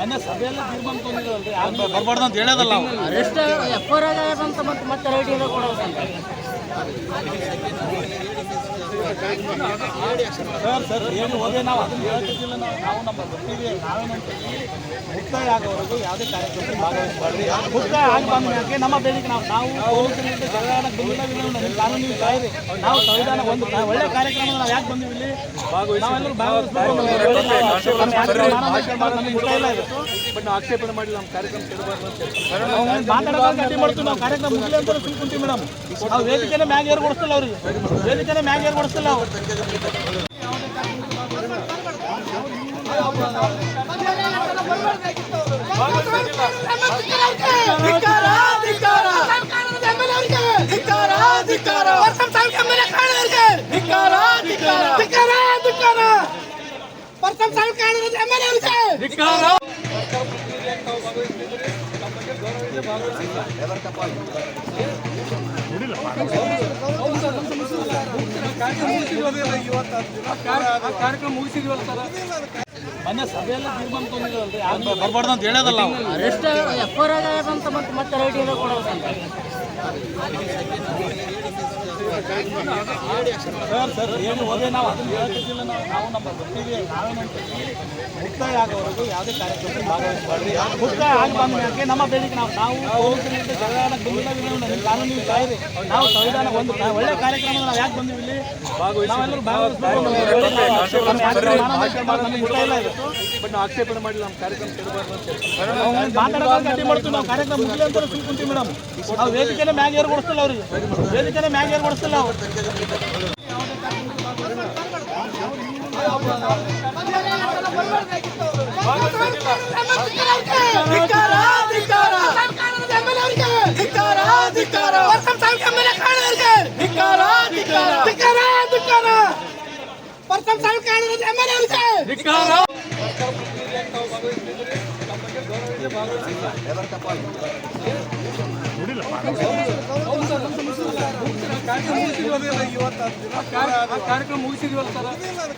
ಮೊನ್ನೆ ಸಭೆಯಲ್ಲಿ ತೀರ್ಮಾನ ತೊಗೊಂಡಿದ್ರಲ್ರಿ ಬರ್ಬಾರ್ದು ಅಂತ ಹೇಳೋದಲ್ಲ ನಾವು ಅರೆಸ್ಟ್ ಎಫ್ಐಆರ್ ಆಗದಂತ ಮತ್ತೆ ರೈಟ್ ಕೊಡೋದಂತ ಸರ್ ಏನು ಹೋದ್ರೆ ನಾವು ಅದನ್ನು ಹೇಳ್ತಿದ್ದಿಲ್ಲ ನಾವು ನಮ್ಮ ಬರ್ತೀವಿ ನಾವೇನಂತೀವಿ ಮುಕ್ತಾಯ ಆಗೋವರೆಗೂ ಯಾವುದೇ ಕಾರ್ಯಕ್ರಮದಲ್ಲಿ ಭಾಗವಹಿಸಬಾರ್ದು ಮುಕ್ತಾಯ ಆಗಿ ಬಂದ ಮ್ಯಾಕೆ ನಮ್ಮ ಬೇಡಿಕೆ ನಾವು ಪೊಲೀಸರಿಂದ ಜಗಳ ಬಿಲ್ಲ ಕಾನೂನು ಕಾಯ್ದೆ ನಾವು ಸಂವಿಧಾನ ಒಂದು ಒಳ್ಳೆ ಕಾರ್ಯಕ್ರಮ ನಾವು ಯಾಕೆ ಬಂದಿವಿ ಇಲ್ಲಿ ನಾವೆಲ್ಲರೂ ಬಟ್ ನಾವು ಆಕ್ಷೇಪಣೆ ಮಾಡಿ ನಮ್ಮ ಕಾರ್ಯಕ್ರಮ ಕೆಡಬಾರ್ದು ಮಾತಾಡೋದು ಗಟ್ಟಿ ಮಾಡ್ತೀವಿ ನಾವು ಕಾರ್ಯಕ್ರಮ ಮುಗಿಲಿ ಅಂತ ತಿಳ್ಕೊಂತೀವಿ ಮೇಡಮ್ ನಾವು ವೇದಿಕೆನೇ ಮ್ಯಾಗ ಏರ್ ಕೊಡಿಸ್ತಿಲ್ಲ ಅವ್ರಿಗೆ ವೇದಿಕೆನೇ ಮ್ಯಾಗ ಏರ್ ಕೊಡಿಸ್ತಿಲ್ಲ ಅವ್ರು ಕಾರ್ಯಕ್ರಮ ಮುಗಿಸಿದ್ವಲ್ಲ ಸರ್ ಮೊನ್ನೆ ಸಭೆಯಲ್ಲಿ ತೀರ್ಮಾನ ತೊಗೊಂಡಿದ್ರಲ್ರಿ ಬರ್ಬಾರ್ದು ಅಂತ ಹೇಳೋದಲ್ಲ ನಾವು ಅರೆಸ್ಟ್ ಎಫ್ಐಆರ್ ಆಗದಂತ ಮತ್ತೆ ರೈಟ್ ಕೊಡೋದಂತ ಸರ್ ಏನು ಹೋದ್ರೆ ನಾವು ಅದನ್ನು ಹೇಳ್ತಿದ್ದಿಲ್ಲ ನಾವು ನಮ್ಮ ಬರ್ತೀವಿ ನಾವೇನಂತೀವಿ ಮುಕ್ತಾಯ ಆಗೋವರೆಗೂ ಯಾವುದೇ ಕಾರ್ಯಕ್ರಮದಲ್ಲಿ ಭಾಗವಹಿಸಬಾರ್ದು ಮುಕ್ತಾಯ ಆಗಿ ಬಂದ ಮ್ಯಾಕೆ ನಮ್ಮ ಬೇಡಿಕೆ ನಾವು ಪೊಲೀಸರಿಂದ ಜಗಳ ಬಿಲ್ಲ ಕಾನೂನು ಕಾಯ್ದೆ ನಾವು ಸಂವಿಧಾನ ಒಂದು ಒಳ್ಳೆ ಕಾರ್ಯಕ್ರಮ ನಾವು ಯಾಕೆ ಬಂದಿವಿ ಇಲ್ಲಿ ನಾವೆಲ್ಲರೂ ಬಟ್ ನಾವು ಆಕ್ಷೇಪಣೆ ಮಾಡಿ ನಮ್ಮ ಕಾರ್ಯಕ್ರಮ ಕೆಡಬಾರ್ದು ಮಾತಾಡೋದು ಗಟ್ಟಿ ಮಾಡ್ತೀವಿ ನಾವು ಕಾರ್ಯಕ್ರಮ ಮುಗಿಲಿ ಅಂತ ತಿಳ್ಕೊಂತೀವಿ ಮೇಡಮ್ ನಾವು ವೇದಿಕೆನೇ ಮ್ಯಾಗ ಏರ್ ಕೊಡಿಸ್ತಿಲ್ಲ ಅವ್ರಿಗೆ ವೇದಿಕೆನೇ ಮ್ಯಾಗ ಏರ್ ಕೊಡಿಸ್ತಿಲ್ಲ ಅವ್ರು ಕಾರ್ಯಕ್ರಮ ಮುಗಿಸಿದ್ವಲ್ಲ ಸರ್